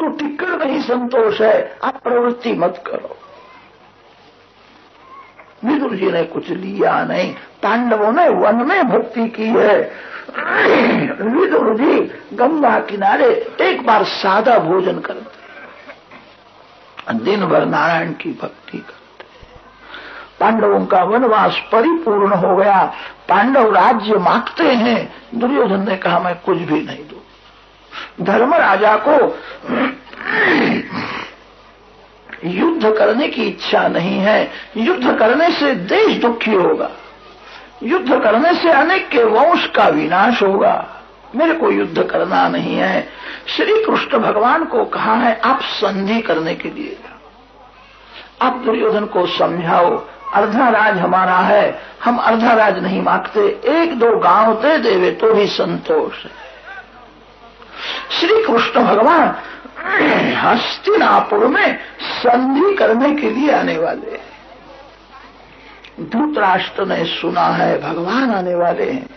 तो टिक्कर में ही संतोष है, आप प्रवृत्ति मत करो। विदुर जी ने कुछ लिया नहीं, पांडवों ने वन में भक्ति की है। विदुर जी गंगा किनारे एक बार सादा भोजन करते, दिन भर नारायण की भक्ति करते। पांडवों का वनवास परिपूर्ण हो गया, पांडव राज्य मांगते हैं। दुर्योधन ने कहा मैं कुछ भी नहीं दूं। धर्मराजा को युद्ध करने की इच्छा नहीं है, युद्ध करने से देश दुखी होगा, युद्ध करने से अनेक के वंश का विनाश होगा, मेरे को युद्ध करना नहीं है। श्री कृष्ण भगवान को कहा है आप संधि करने के लिए, आप दुर्योधन को समझाओ, अर्धा राज हमारा है, हम अर्धा राज नहीं मांगते, एक दो गांव दे देवे तो भी संतोष है। श्री कृष्ण भगवान हस्तिनापुर में संधि करने के लिए आने वाले हैं। धृतराष्ट्र ने सुना है भगवान आने वाले हैं।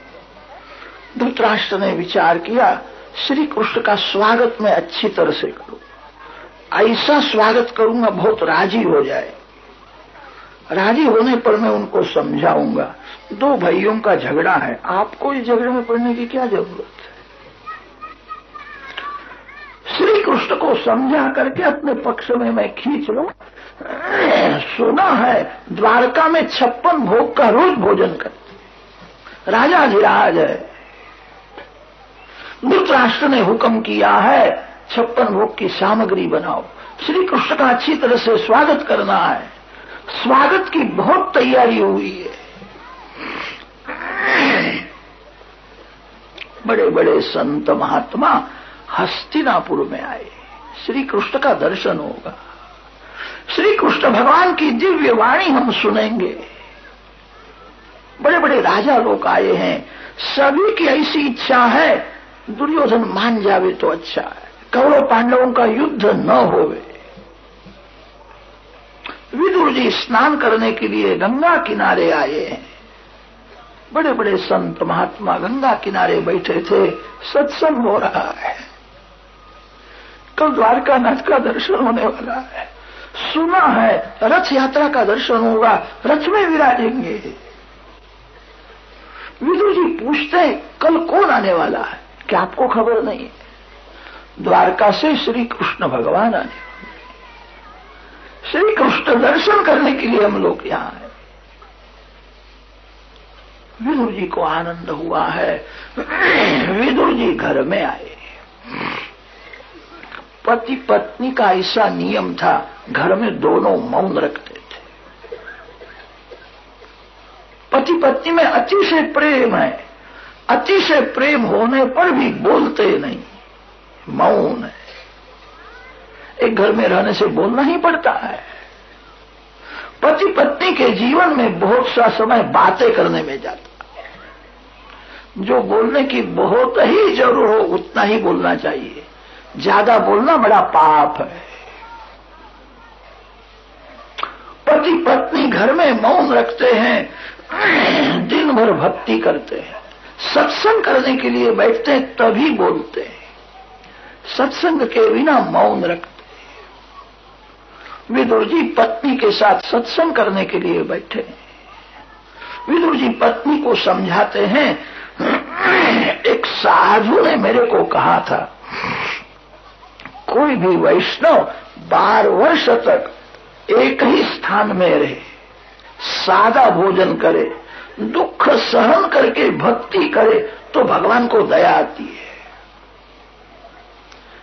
धृतराष्ट्र ने विचार किया श्री कृष्ण का स्वागत मैं अच्छी तरह से करूं, ऐसा स्वागत करूंगा बहुत राजी हो जाए, राजी होने पर मैं उनको समझाऊंगा। दो भाइयों का झगड़ा है, आपको इस झगड़े में पड़ने की क्या जरूरत है। श्री कृष्ण को समझा करके अपने पक्ष में मैं खींच लूं। सुना है द्वारका में 56 भोग का रोज भोजन करते, राजाधिराज है। धृतराष्ट्र ने हुक्म किया है 56 भोग की सामग्री बनाओ, श्री कृष्ण का अच्छी तरह से स्वागत करना है। स्वागत की बहुत तैयारी हुई है, बड़े बड़े संत महात्मा हस्तिनापुर में आए, श्री कृष्ण का दर्शन होगा, श्री कृष्ण भगवान की दिव्य वाणी हम सुनेंगे। बड़े बड़े राजा लोग आए हैं, सभी की ऐसी इच्छा है दुर्योधन मान जावे तो अच्छा है, कौरव पांडवों का युद्ध न होवे। विदुर जी स्नान करने के लिए गंगा किनारे आए हैं। बड़े बड़े संत महात्मा गंगा किनारे बैठे थे, सत्संग हो रहा है। कल द्वारका नाथ का दर्शन होने वाला है, सुना है रथ यात्रा का दर्शन होगा, रथ में विराजेंगे। विदुर जी पूछते हैं कल कौन आने वाला है, क्या आपको खबर नहीं है? द्वारका से श्री कृष्ण भगवान आने वाले, श्री कृष्ण दर्शन करने के लिए हम लोग यहां हैं। विदुर जी को आनंद हुआ है। विदुर जी घर में आए। पति पत्नी का ऐसा नियम था, घर में दोनों मौन रखते थे। पति पत्नी में अतिशय प्रेम है, अतिशय प्रेम होने पर भी बोलते नहीं, मौन है। एक घर में रहने से बोलना ही पड़ता है। पति पत्नी के जीवन में बहुत सा समय बातें करने में जाता है। जो बोलने की बहुत ही जरूर हो उतना ही बोलना चाहिए, ज्यादा बोलना बड़ा पाप है। पति पत्नी घर में मौन रखते हैं, दिन भर भक्ति करते हैं, सत्संग करने के लिए बैठते हैं तभी बोलते हैं, सत्संग के बिना मौन रखते हैं। विदुर जी पत्नी के साथ सत्संग करने के लिए बैठे हैं। विदुर जी पत्नी को समझाते हैं। एक साधु ने मेरे को कहा था कोई भी वैष्णव 12 वर्ष तक एक ही स्थान में रहे, सादा भोजन करे, दुख सहन करके भक्ति करे तो भगवान को दया आती है।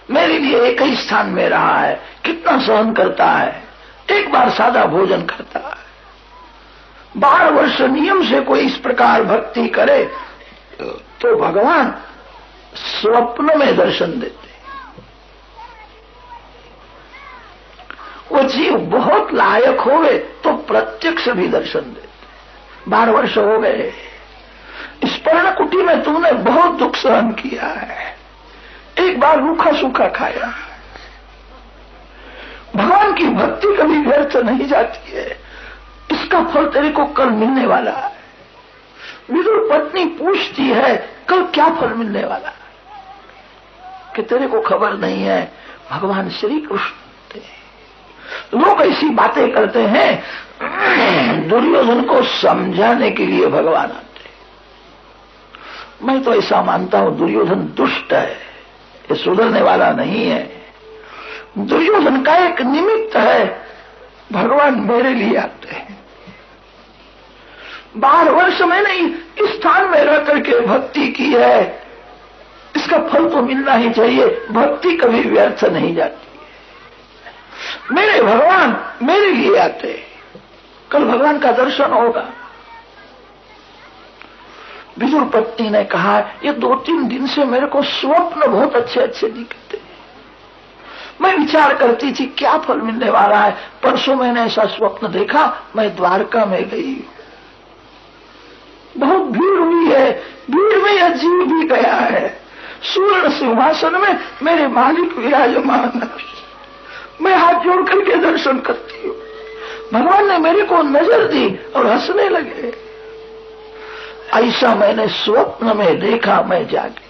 मेरे लिए एक ही स्थान में रहा है, कितना सहन करता है, एक बार सादा भोजन करता है। 12 वर्ष नियम से कोई इस प्रकार भक्ति करे तो भगवान स्वप्न में दर्शन देते। वो जीव बहुत लायक होवे तो प्रत्यक्ष भी दर्शन देते। 12 वर्ष हो गए, इस पर्णकुटी में तुमने बहुत दुख सहन किया है, एक बार रूखा सूखा खाया। भगवान की भक्ति कभी व्यर्थ नहीं जाती है, इसका फल तेरे को कल मिलने वाला है। विदुर पत्नी पूछती है कल क्या फल मिलने वाला है, कि तेरे को खबर नहीं है। भगवान श्री कृष्ण थे। लोग ऐसी बातें करते हैं दुर्योधन को समझाने के लिए भगवान आते। मैं तो ऐसा मानता हूं दुर्योधन दुष्ट है, ये सुधरने वाला नहीं है। दुर्योधन का एक निमित्त है, भगवान मेरे लिए आते हैं। 12 वर्ष मैंने इस स्थान में रह करके भक्ति की है, इसका फल तो मिलना ही चाहिए। भक्ति कभी व्यर्थ नहीं जाती। मेरे भगवान मेरे लिए आते, कल भगवान का दर्शन होगा। विदुर पत्नी ने कहा, ये 2-3 दिन से मेरे को स्वप्न बहुत अच्छे अच्छे दिखते। मैं विचार करती थी क्या फल मिलने वाला है। परसों मैंने ऐसा स्वप्न देखा, मैं द्वारका में गई, बहुत भीड़ हुई है, भीड़ में यह जीव भी गया है। सुवर्ण सिंहासन में मेरे मालिक विराजमान है। मैं हाथ जोड़ करके दर्शन करती हूँ। भगवान ने मेरे को नजर दी और हंसने लगे। ऐसा मैंने स्वप्न में देखा। मैं जागी,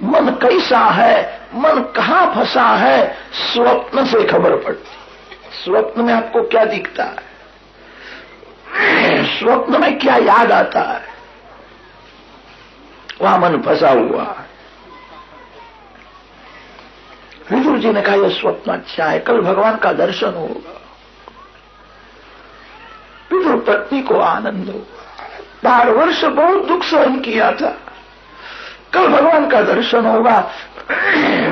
मन कैसा है, मन कहाँ फंसा है, स्वप्न से खबर पड़ती। स्वप्न में आपको क्या दिखता है, स्वप्न में क्या याद आता है, वहां मन फंसा हुआ है। विदुर जी ने कहा यह स्वप्न अच्छा है, कल भगवान का दर्शन होगा। विदुर पत्नी को आनंद हुआ। 12 वर्ष बहुत दुख सहन किया था, कल भगवान का दर्शन होगा।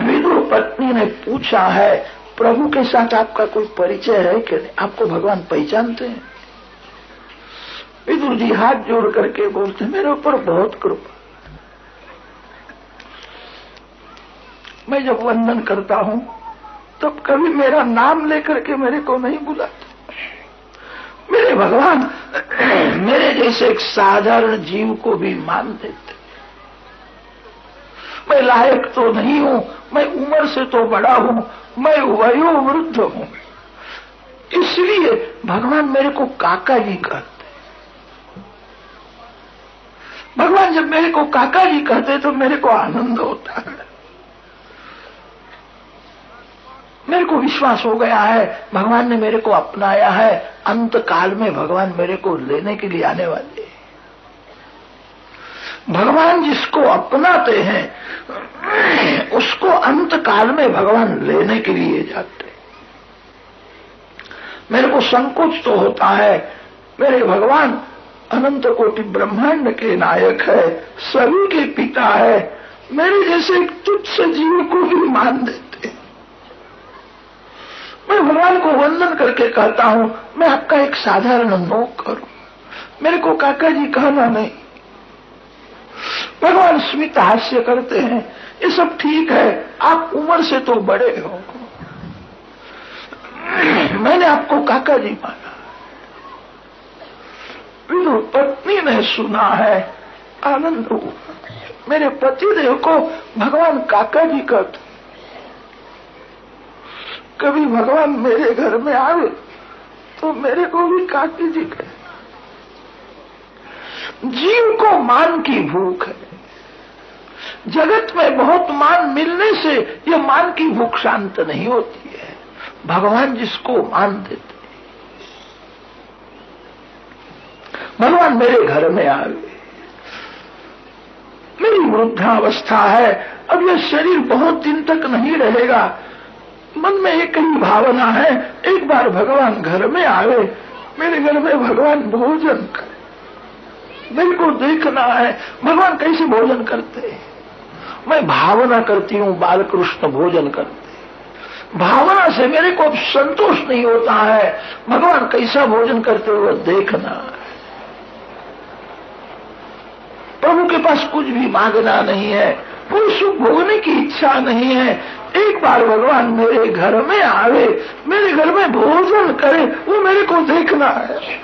विदुर पत्नी ने पूछा है, प्रभु के साथ आपका कोई परिचय है कि नहीं, आपको भगवान पहचानते हैं? विदुर जी हाथ जोड़ करके बोलते, मेरे ऊपर बहुत कृपा। मैं जब वंदन करता हूं तब कभी मेरा नाम लेकर के मेरे को नहीं बुलाते। मेरे भगवान मेरे जैसे एक साधारण जीव को भी मान देते। मैं लायक तो नहीं हूं, मैं उम्र से तो बड़ा हूं, मैं वयोवृद्ध हूं, इसलिए भगवान मेरे को काका जी कहते। भगवान जब मेरे को काका जी कहते तो मेरे को आनंद होता है। मेरे को विश्वास हो गया है भगवान ने मेरे को अपनाया है, अंत काल में भगवान मेरे को लेने के लिए आने वाले हैं। भगवान जिसको अपनाते हैं उसको अंत काल में भगवान लेने के लिए जाते हैं। मेरे को संकोच तो होता है, मेरे भगवान अनंत कोटि ब्रह्मांड के नायक है, सभी के पिता है, मेरे जैसे एक तुच्छ जीव को भी मान देते। मैं भगवान को वंदन करके कहता हूं, मैं आपका एक साधारण नौकर हूं, मेरे को काका जी कहना नहीं। भगवान स्मित हास्य करते हैं, ये सब ठीक है, आप उम्र से तो बड़े हो, मैंने आपको काका जी माना। विदुर पत्नी ने सुना है, आनंद हुआ। मेरे पतिदेव को भगवान काका जी कहते। कभी भगवान मेरे घर में आवे तो मेरे को भी काकी जी कहे। जीव को मान की भूख है। जगत में बहुत मान मिलने से यह मान की भूख शांत नहीं होती है। भगवान जिसको मान देते, भगवान मेरे घर में आवे। मेरी वृद्धावस्था है, अब यह शरीर बहुत दिन तक नहीं रहेगा। मन में एक ही भावना है, एक बार भगवान घर में आवे, मेरे घर में भगवान भोजन करे। मेरे को देखना है भगवान कैसे भोजन करते हैं। मैं भावना करती हूँ बाल कृष्ण भोजन करते। भावना से मेरे को अब संतोष नहीं होता है, भगवान कैसा भोजन करते हुए देखना है। प्रभु के पास कुछ भी मांगना नहीं है, कोई सुख भोगने की इच्छा नहीं है। एक बार भगवान मेरे घर में आवे, मेरे घर में भोजन करे, वो मेरे को देखना है।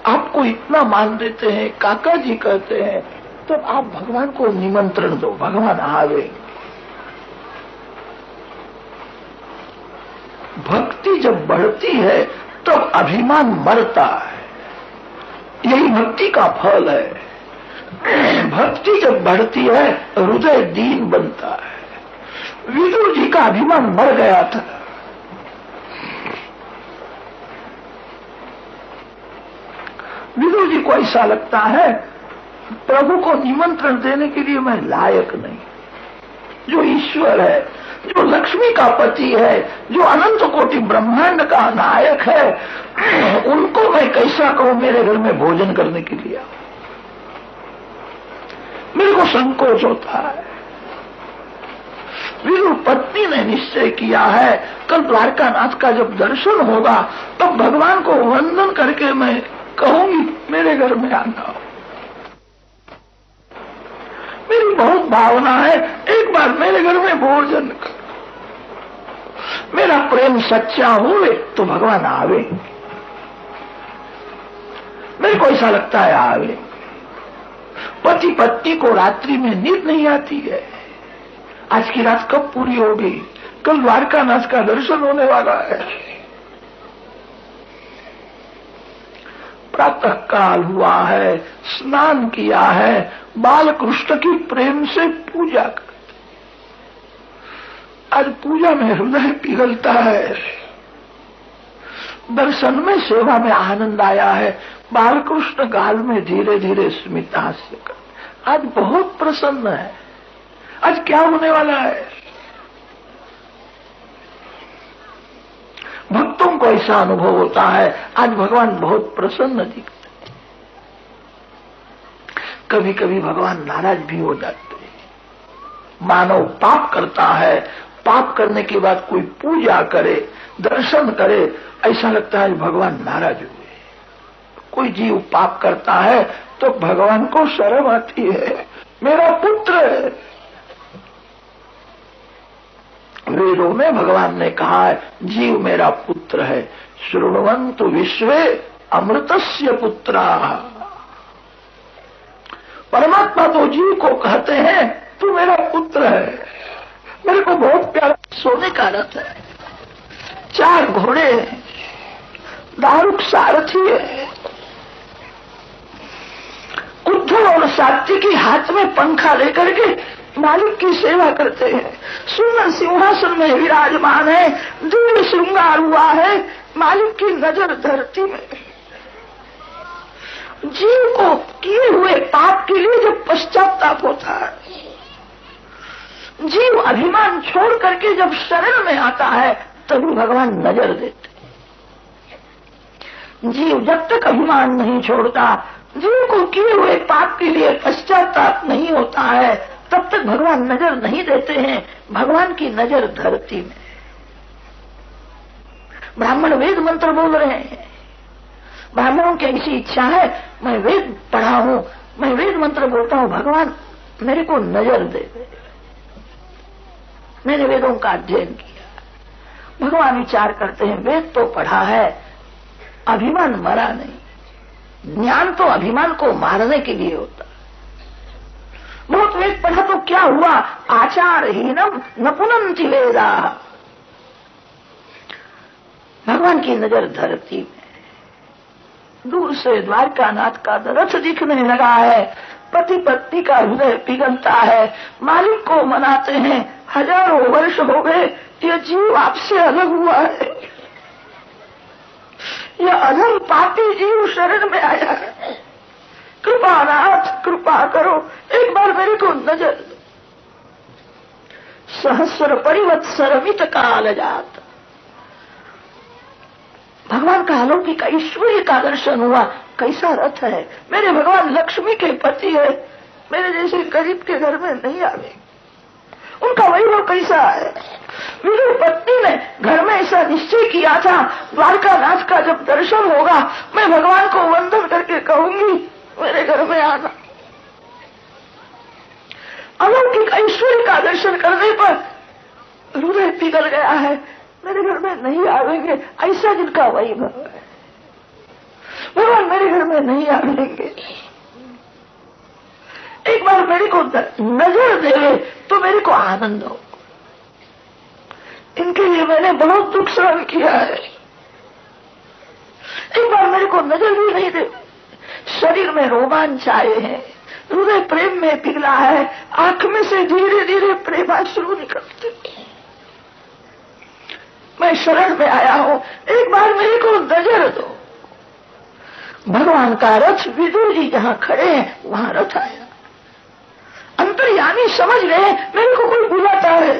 आपको इतना मान देते हैं, काका जी कहते हैं, तो आप भगवान को निमंत्रण दो, भगवान आवे। भक्ति जब बढ़ती है तब अभिमान मरता है, यही भक्ति का फल है। भक्ति जब बढ़ती है हृदय दीन बनता है। विदुर जी का अभिमान मर गया था। विदुर जी को ऐसा लगता है प्रभु को निमंत्रण देने के लिए मैं लायक नहीं। जो ईश्वर है, जो लक्ष्मी का पति है, जो अनंत कोटि ब्रह्मांड का नायक है, उनको मैं कैसा कहूं मेरे घर में भोजन करने के लिए? मेरे को संकोच होता है। विदुर पत्नी ने निश्चय किया है कल द्वारकानाथ का जब दर्शन होगा तब भगवान को वंदन करके मैं कहूंगी मेरे घर में आना। मेरी बहुत भावना है एक बार मेरे घर में भोजन कर। मेरा प्रेम सच्चा हुए तो भगवान आवे। मेरे को ऐसा लगता है आवे। पति पत्नी को रात्रि में नींद नहीं आती है। आज की रात कब पूरी होगी? कल द्वारकानाथ का दर्शन होने वाला है। प्रातः काल हुआ है, स्नान किया है, बाल कृष्ण की प्रेम से पूजा करते। आज पूजा में हृदय पिघलता है। दर्शन में सेवा में आनंद आया है। बाल कृष्ण गाल में धीरे धीरे स्मितहास्य कर। आज बहुत प्रसन्न है। आज क्या होने वाला है? भक्तों को ऐसा अनुभव होता है आज भगवान बहुत प्रसन्न दिखते हैं। कभी कभी भगवान नाराज भी हो जाते हैं। मानव पाप करता है, पाप करने के बाद कोई पूजा करे, दर्शन करे, ऐसा लगता है भगवान नाराज हुए। कोई जीव पाप करता है तो भगवान को शर्म आती है, मेरा पुत्र है। वेदों में भगवान ने कहा है जीव मेरा पुत्र है। शृण्वन्तु विश्वे अमृतस्य पुत्राः। परमात्मा तो जीव को कहते हैं तू मेरा पुत्र है। मेरे को बहुत प्यारा सोने का रथ है, 4 घोड़े हैं, दारुक सारथी है। उद्धव और सात्विकी हाथ में पंखा लेकर के मालिक की सेवा करते हैं। सुंदर सिंहासन में विराजमान है, दिव्य श्रृंगार हुआ है। मालिक की नजर धरती में। जीव को किए हुए पाप के लिए जब पश्चाताप होता है, जीव अभिमान छोड़ करके जब शरण में आता है तभी भगवान नजर देते। जीव जब तक अभिमान नहीं छोड़ता, जीव को किए हुए पाप के लिए पश्चाताप नहीं होता है, तब तक भगवान नजर नहीं देते हैं। भगवान की नजर धरती में। ब्राह्मण वेद मंत्र बोल रहे हैं। ब्राह्मणों की ऐसी इच्छा है मैं वेद पढ़ा हूं, मैं वेद मंत्र बोलता हूं, भगवान मेरे को नजर दे दे। मैंने वेदों का अध्ययन किया। भगवान विचार करते हैं वेद तो पढ़ा है, अभिमान मरा नहीं। ज्ञान तो अभिमान को मारने के लिए होता। बहुत वेद पढ़ा तो क्या हुआ? आचारहीनम न पुनन्ति वेदा। भगवान की नजर धरती में। दूर से द्वारकानाथ का रथ दिखने लगा है। पति पत्नी का हृदय पिघलता है। मालिक को मनाते हैं, हजारों वर्ष हो गए यह जीव आपसे अलग हुआ है। यह अधम पापी जीव शरण में आया है। कृपानाथ कृपा करो, एक बार मेरे को नजर दो। सहस्र परिवत्सरमित काल जात। भगवान का अलौकिक ऐश्वर्य का दर्शन हुआ। कैसा रथ है! मेरे भगवान लक्ष्मी के पति है, मेरे जैसे गरीब के घर में नहीं आवे। उनका वैभव कैसा है! मेरी पत्नी ने घर में ऐसा निश्चय किया था द्वारकानाथ का जब दर्शन होगा मैं भगवान को वंदन करके कहूंगी मेरे घर में आना। अलौकिक ऐश्वर्य का दर्शन करने पर हृदय पिघल गया है। मेरे घर में नहीं आवेंगे, ऐसा जिनका वैभव है। भगवान मेरे घर में नहीं आवेंगे। एक बार मेरे को नजर देवे तो मेरे को आनंद हो। इनके लिए मैंने बहुत दुख सहन किया है। एक बार मेरे को नजर भी नहीं दे। शरीर में रोमांच आए हैं, हृदय प्रेम में पिघला है, आंख में से धीरे धीरे प्रेमाश्रु निकलते। मैं शरण में आया हूं, एक बार मेरे को नजर दो। भगवान का रथ, विदुर जी जहां खड़े हैं वहां रथ आया। अंतर्यामी समझ रहे मेरे को कोई बुलाता है।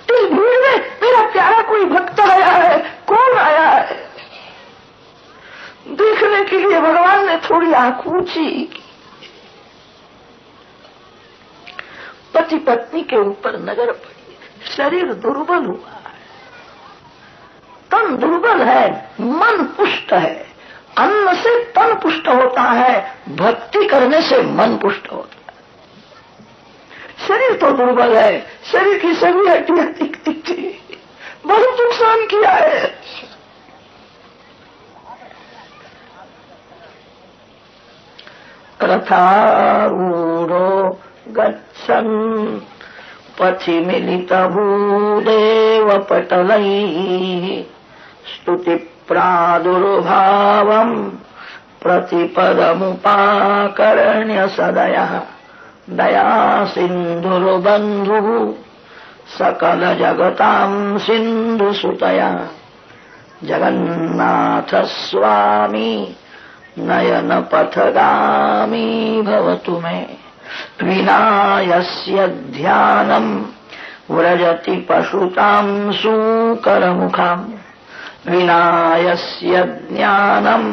इस भीड़ में मेरा प्यारा कोई भक्त आया है, कौन आया है? देखने के लिए भगवान ने थोड़ी आंख ऊंची की। पति पत्नी के ऊपर नजर पड़ी, शरीर दुर्बल हुआ है, तन दुर्बल है, मन पुष्ट है। अन्न से तन पुष्ट होता है, भक्ति करने से मन पुष्ट होता है। शरीर तो दुर्बल है, शरीर की सभी हड्डियां दिखती थी, बहुत नुकसान किया है। रथारूढ़ो गच्छन् पथि मिलित भूदेव पटलैः स्तुति प्रादुर्भावम् प्रतिपदमुपाकर्ण्य सदयः दया सिन्धुर्बन्धुः सकल जगतां सिन्धु सुतया जगन्नाथ स्वामी नयन पथगामी भवतु मे विनायस्य ध्यानम् व्रजति पशुतां सूकरमुखाम् विनायस्य ज्ञानम्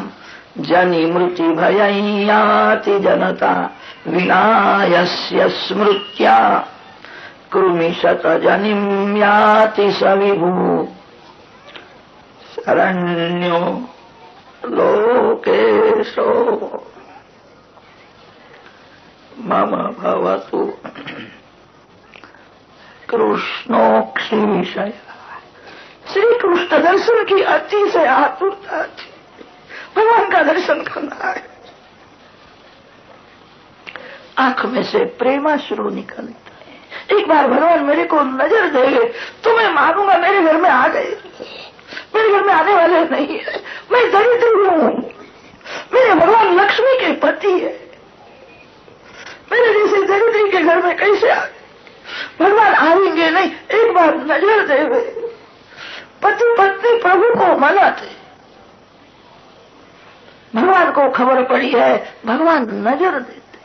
जनिमृतिभयं याति जनता विनायस्य स्मृत्या कृमिशतजनिं याति स विभुः शरण्यो लोकेशो मम भवतु कृष्णोक्षीशय। श्री कृष्ण दर्शन की अति से आतुरता थी, भगवान का दर्शन करना है। आंख में से प्रेमाश्रु निकलते हैं। एक बार भगवान मेरे को नजर देंगे तो मैं मानूंगा मेरे घर में आ गए। मेरे घर में आने वाले नहीं है, मैं दरिद्र हूं। मेरे भगवान लक्ष्मी के पति है, मेरे जैसे दरिद्री के घर में कैसे आ गए? भगवान आएंगे नहीं, एक बार नजर देवे। पति पत्नी प्रभु को मनाते, भगवान को खबर पड़ी है, भगवान नजर देते।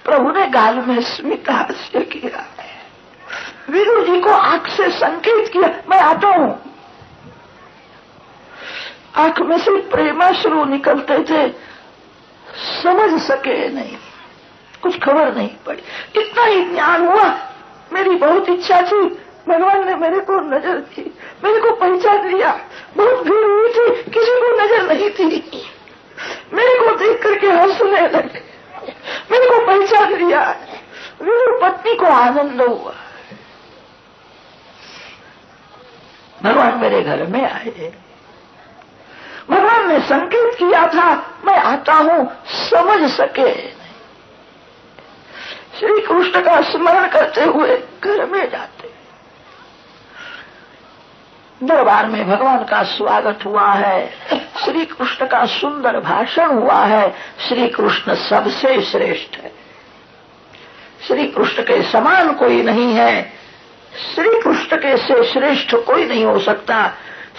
प्रभु ने गाल में स्मित हास्य किया है, विदुर जी को आंख से संकेत किया मैं आता हूं। आंख में से प्रेमाश्रु निकलते थे, समझ सके नहीं, कुछ खबर नहीं पड़ी। इतना ही ज्ञान हुआ, मेरी बहुत इच्छा थी, भगवान ने मेरे को नजर दी, मेरे को पहचान लिया। बहुत भीड़ हुई थी, किसी को नजर नहीं थी, मेरे को देख करके हंसने लगे, मेरे को पहचान लिया। विदुर पत्नी को आनंद हुआ, भगवान मेरे घर में आए। भगवान ने संकेत किया था मैं आता हूं, समझ सके नहीं। श्री कृष्ण का स्मरण करते हुए घर में जाते। दरबार में भगवान का स्वागत हुआ है, श्री कृष्ण का सुंदर भाषण हुआ है। श्री कृष्ण सबसे श्रेष्ठ है, श्री कृष्ण के समान कोई नहीं है, श्री कृष्ण के से श्रेष्ठ कोई नहीं हो सकता।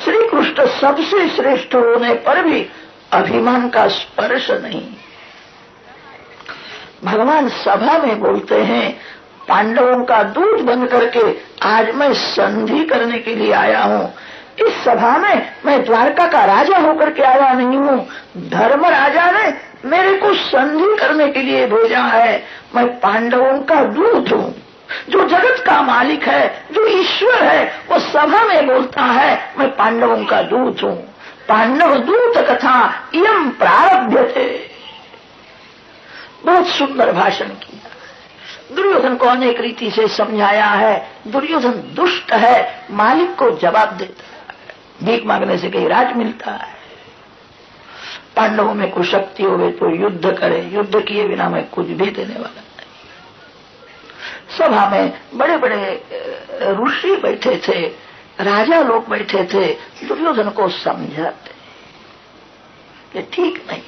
श्री कृष्ण सबसे श्रेष्ठ होने पर भी अभिमान का स्पर्श नहीं। भगवान सभा में बोलते हैं, पांडवों का दूत बन करके आज मैं संधि करने के लिए आया हूं। इस सभा में मैं द्वारका का राजा होकर के आया नहीं हूं, धर्मराजा ने मेरे को संधि करने के लिए भेजा है। मैं पांडवों का दूत हूं। जो जगत का मालिक है, जो ईश्वर है, वो सभा में बोलता है मैं पांडवों का दूत हूं। पांडव दूत कथा इयं प्रारभ्यते। बहुत सुंदर भाषण किया। दुर्योधन को अनेक रीति से समझाया है। दुर्योधन दुष्ट है, मालिक को जवाब देता है, भीख मांगने से कहीं राज मिलता है। पांडवों में कुछ शक्ति होवे तो युद्ध करे, युद्ध किए बिना मैं कुछ भी देने वाला नहीं। सभा में बड़े बड़े ऋषि बैठे थे, राजा लोग बैठे थे, दुर्योधन को समझाते। ये ठीक नहीं है।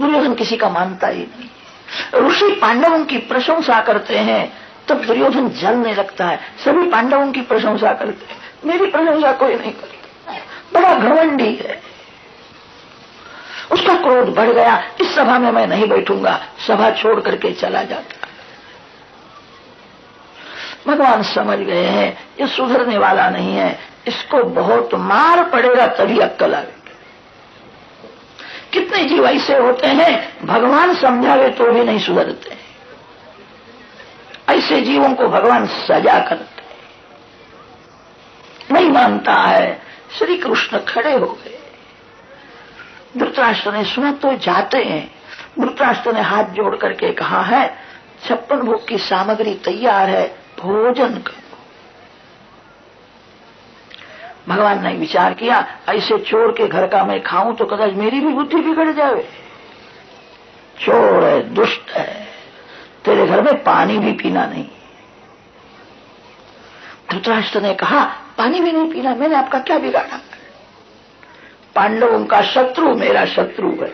दुर्योधन किसी का मानता ही नहीं। ऋषि पांडवों की प्रशंसा करते हैं तब दुर्योधन जलने लगता है। सभी पांडवों की प्रशंसा करते हैं, मेरी प्रशंसा कोई नहीं करता। बड़ा घमंडी है। उसका क्रोध बढ़ गया, इस सभा में मैं नहीं बैठूंगा, सभा छोड़ करके चला जाता। भगवान समझ गए हैं ये सुधरने वाला नहीं है, इसको बहुत मार पड़ेगा तभी अक्कल आएगी। कितने जीव ऐसे होते हैं भगवान समझावे तो भी नहीं सुधरते। ऐसे जीवों को भगवान सजा करते, नहीं मानता है। श्री कृष्ण खड़े हो गए। धृतराष्ट्र ने सुना तो जाते हैं। धृतराष्ट्र ने हाथ जोड़ करके कहा है 56 भोग की सामग्री तैयार है, भोजन करो। भगवान ने विचार किया ऐसे चोर के घर का मैं खाऊं तो कदाच मेरी भी बुद्धि बिगड़ जाए। चोर है, दुष्ट है, तेरे घर में पानी भी पीना नहीं। धृतराष्ट्र ने कहा पानी भी नहीं पीना, मैंने आपका क्या बिगाड़ा? पांडवों का शत्रु मेरा शत्रु है।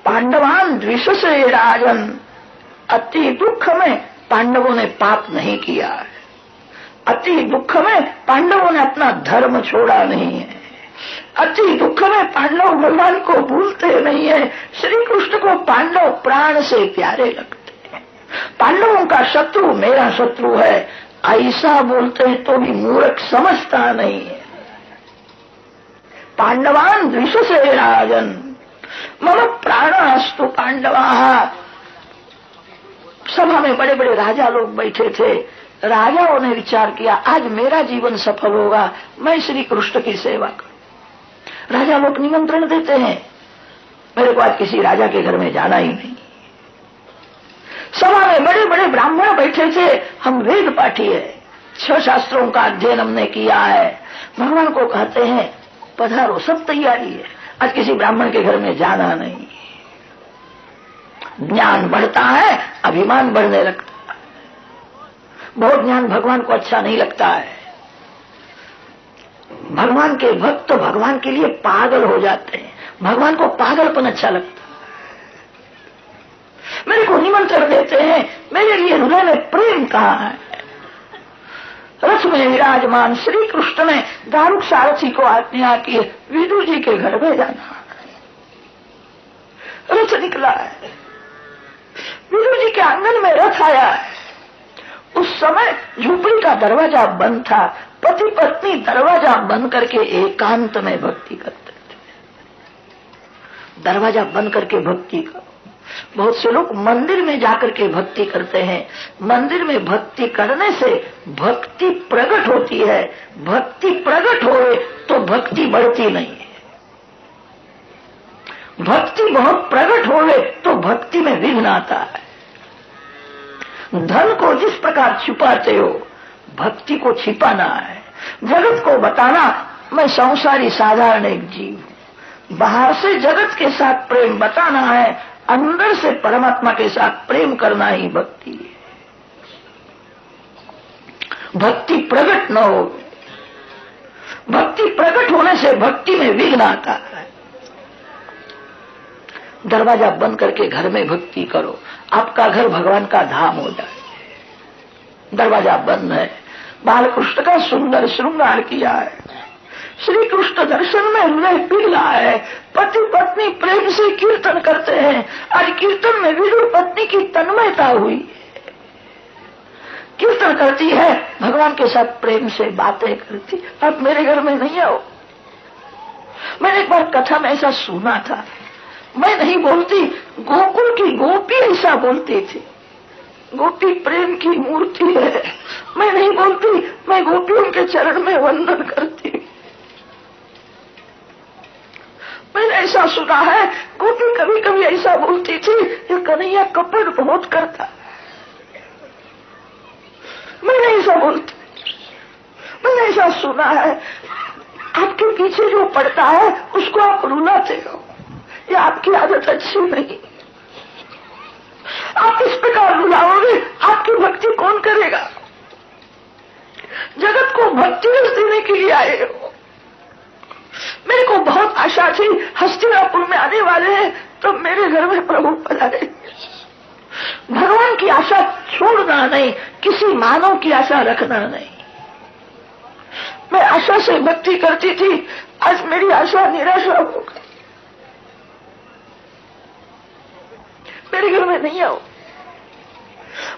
पांडवान द्विषसे राजन, अति दुख में पांडवों ने पाप नहीं किया है। अति दुख में पांडवों ने अपना धर्म छोड़ा नहीं है। अति दुख में पांडव भगवान को भूलते नहीं है। श्री कृष्ण को पांडव प्राण से प्यारे लगते हैं। पांडवों का शत्रु मेरा शत्रु है, ऐसा बोलते हैं तो भी मूर्ख समझता नहीं है। पांडवान द्विषसे राजन, मम प्राणास्तु पांडवाः। सभा में बड़े बड़े राजा लोग बैठे थे। राजाओं ने विचार किया आज मेरा जीवन सफल होगा, मैं श्री कृष्ण की सेवा करूं। राजा लोग निमंत्रण देते हैं, मेरे को आज किसी राजा के घर में जाना ही नहीं। सभा में बड़े बड़े ब्राह्मण बैठे थे, हम वेद पाठी है, 6 शास्त्रों का अध्ययन हमने किया है। भगवान को कहते हैं पधारो, सब तैयारी है, आज किसी ब्राह्मण के घर में जाना नहीं। ज्ञान बढ़ता है, अभिमान बढ़ने लगता है। बहुत ज्ञान भगवान को अच्छा नहीं लगता है। भगवान के भक्त तो भगवान के लिए पागल हो जाते हैं, भगवान को पागलपन अच्छा लगता है। मेरे को निमंत्रण देते हैं, मेरे लिए हृदय में प्रेम कहाँ है? रथ में विराजमान श्री कृष्ण ने दारुक सारथी को आज्ञा की विदुर जी के घर में जाना। रथ निकला है, विदुर जी के आंगन में रथ आया है। उस समय झोपड़ी का दरवाजा बंद था। पति पत्नी दरवाजा बंद करके एकांत में भक्ति करते थे। दरवाजा बंद करके भक्ति करो। बहुत से लोग मंदिर में जाकर के भक्ति करते हैं। मंदिर में भक्ति करने से भक्ति प्रकट होती है। भक्ति प्रकट होए तो भक्ति बढ़ती नहीं है। भक्ति बहुत प्रकट होए तो भक्ति में विघ्न आता है। धन को जिस प्रकार छिपाते हो, भक्ति को छिपाना है। जगत को बताना मैं संसारी साधारण एक जीव हूं। बाहर से जगत के साथ प्रेम बताना है, अंदर से परमात्मा के साथ प्रेम करना ही भक्ति है। भक्ति प्रकट न हो, भक्ति प्रकट होने से भक्ति में विघ्न आता है। दरवाजा बंद करके घर में भक्ति करो, आपका घर भगवान का धाम हो जाए। दरवाजा बंद है, बालकृष्ण का सुंदर श्रृंगार किया है, श्री कृष्ण दर्शन में हृदय पिघला है। पति पत्नी प्रेम से कीर्तन करते हैं। आज कीर्तन में विदुर पत्नी की तन्मयता हुई। कीर्तन करती है, भगवान के साथ प्रेम से बातें करती। आप मेरे घर में नहीं आओ। मैंने एक बार कथा में ऐसा सुना था, मैं नहीं बोलती, गोकुल की गोपी ऐसा बोलती थी। गोपी प्रेम की मूर्ति है, मैं नहीं बोलती, मैं गोपियों के चरण में वंदन करती। मैंने ऐसा सुना है, गोपी कभी कभी ऐसा बोलती थी, ये कन्हैया कपट बहुत करता। मैंने ऐसा बोलती, मैंने ऐसा सुना है, आपके पीछे जो पड़ता है उसको आप रुलाते हो, ये आपकी आदत अच्छी नहीं। आप इस प्रकार रुलाओगे, आपकी भक्ति कौन करेगा? जगत को भक्ति रस देने के लिए आए हो। साथी हस्तिनापुर में आने वाले हैं, तो मेरे घर में प्रभु पधारे। भगवान की आशा छोड़ना नहीं, किसी मानव की आशा रखना नहीं। मैं आशा से भक्ति करती थी, आज मेरी आशा निराशा हो गई। मेरे घर में नहीं आओ।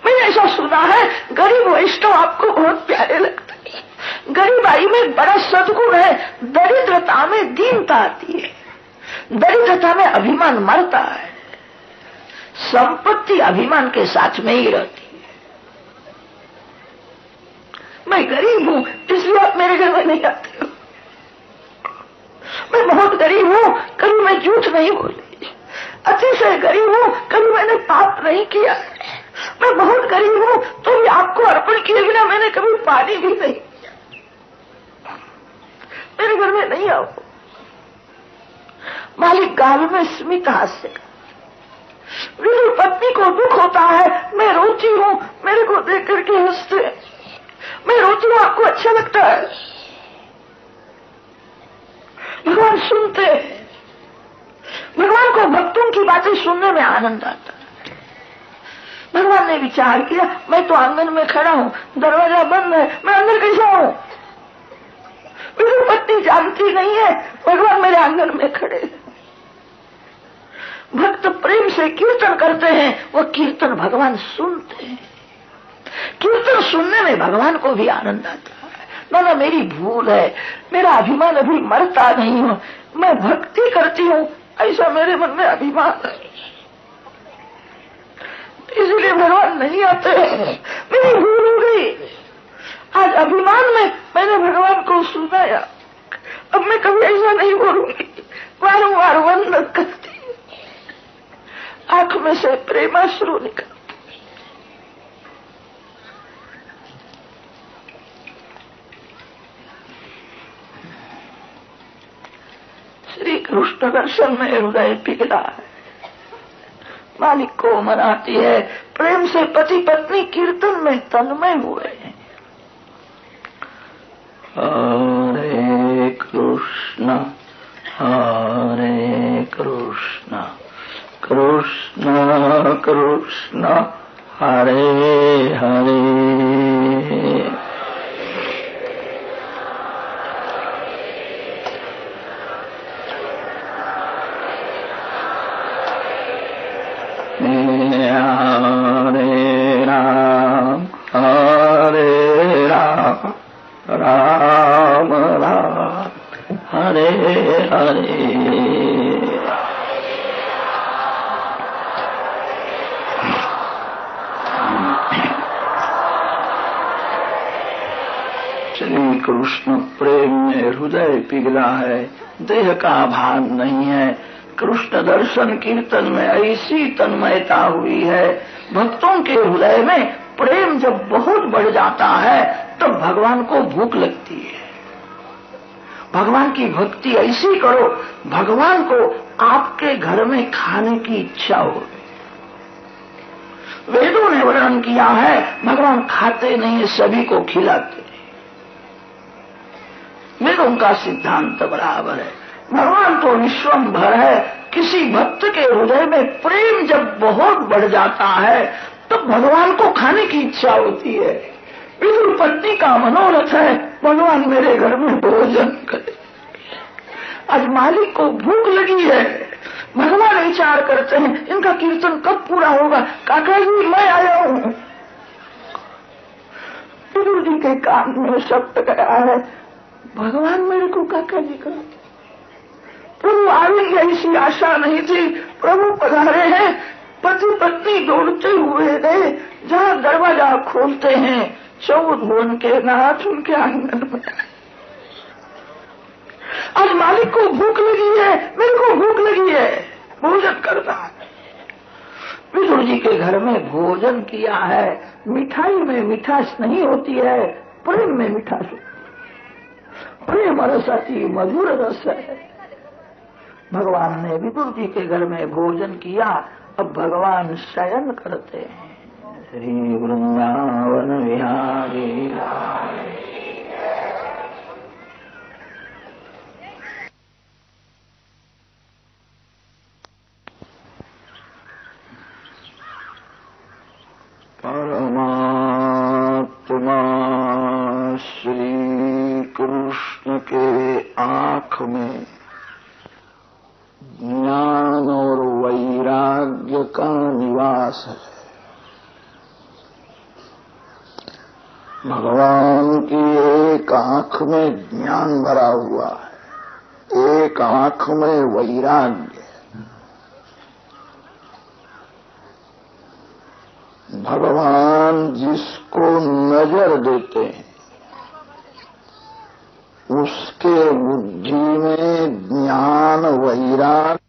मैंने ऐसा सुना है, गरीब वैष्णव आपको बहुत प्यारे लगते हैं। गरीबाई में बड़ा सद्गुण है, दरिद्रता में दीनता आती है, दरिद्रता में अभिमान मरता है, संपत्ति अभिमान के साथ में ही रहती है। मैं गरीब हूं, इसलिए आप मेरे घर में नहीं आते हो। मैं बहुत गरीब हूं, कभी मैं झूठ नहीं बोली, अतिशय गरीब हूं, कभी मैंने पाप नहीं किया। मैं बहुत गरीब हूं, तो भी आपको अर्पण किए बिना मैंने कभी पानी भी नहीं किया। मेरे घर में नहीं आओ। मालिक गाल में स्मित हास्य का। मेरी पत्नी को दुख होता है, मैं रोती हूं, मेरे को देख करके हंसते। मैं रोती हूं, आपको अच्छा लगता है। भगवान सुनते हैं। भगवान को भक्तों की बातें सुनने में आनंद आता है। भगवान ने विचार किया, मैं तो आंगन में खड़ा हूं, दरवाजा बंद है, मैं अंदर कैसे आऊं? मेरी पत्नी जानती नहीं है भगवान मेरे आंगन में खड़े हैं। भक्त प्रेम से कीर्तन करते हैं, वह कीर्तन भगवान सुनते हैं। कीर्तन सुनने में भगवान को भी आनंद आता है। ना मेरी भूल है, मेरा अभिमान अभी मरता नहीं हूं, मैं भक्ति करती हूं, ऐसा मेरे मन में अभिमान है, इसलिए भगवान नहीं आते हैं। मेरी भूल हो गई। आज अभिमान में मैंने भगवान को सुनाया, अब मैं कभी ऐसा नहीं बोलूंगी। वारंवार वंदन करती, आंख में से प्रेमाश्रु निकल। श्री कृष्ण दर्शन में हृदय पिघला है। मालिक को मनाती है। प्रेम से पति पत्नी कीर्तन में तन्मय हुए हैं। हरे कृष्ण कृष्ण कृष्ण हरे हरे, राम राम हरे हरे। श्री कृष्ण प्रेम में हृदय पिघला है, देह का भान नहीं है। कृष्ण दर्शन कीर्तन में ऐसी तन्मयता हुई है। भक्तों के हृदय में प्रेम जब बहुत बढ़ जाता है तब तो भगवान को भूख लगती है। भगवान की भक्ति ऐसी करो, भगवान को आपके घर में खाने की इच्छा हो। वेदों ने वर्णन किया है, भगवान खाते नहीं है, सभी को खिलाते। वेदों का सिद्धांत बराबर है। भगवान तो विश्वम्भर है। किसी भक्त के हृदय में प्रेम जब बहुत बढ़ जाता है तो भगवान को खाने की इच्छा होती है। विदुर पत्नी का मनोरथ है, भगवान मेरे घर में भोजन करे। आज मालिक को भूख लगी है। भगवान विचार करते हैं, इनका कीर्तन कब पूरा होगा? काका जी मैं आया हूं। विदुर जी के कान में शब्द गया है, भगवान मेरे को काका जी का। प्रभु आएंगे ऐसी आशा नहीं थी। प्रभु पधारे हैं। पति पत्नी दौड़ते हुए गए, जहां दरवाजा खोलते हैं 14 भुवन के नाथ उनके आंगन में। आज मालिक को भूख लगी है, मेरे को भूख लगी है, भोजन करना है। विदुर जी के घर में भोजन किया है। मिठाई में मिठास नहीं होती है, प्रेम में मिठास होती है। प्रेम रस अति मधुर रस है। भगवान ने विदुर जी के घर में भोजन किया। अब भगवान शयन करते हैं। श्री वृंदावन विहारी। कृष्ण के आंख में ज्ञान और वैराग्य का निवास है। भगवान की एक आंख में ज्ञान भरा हुआ है, एक आंख में वैराग्य। भगवान जिसको नजर देते हैं उसके बुद्धि में ज्ञान वैराग्य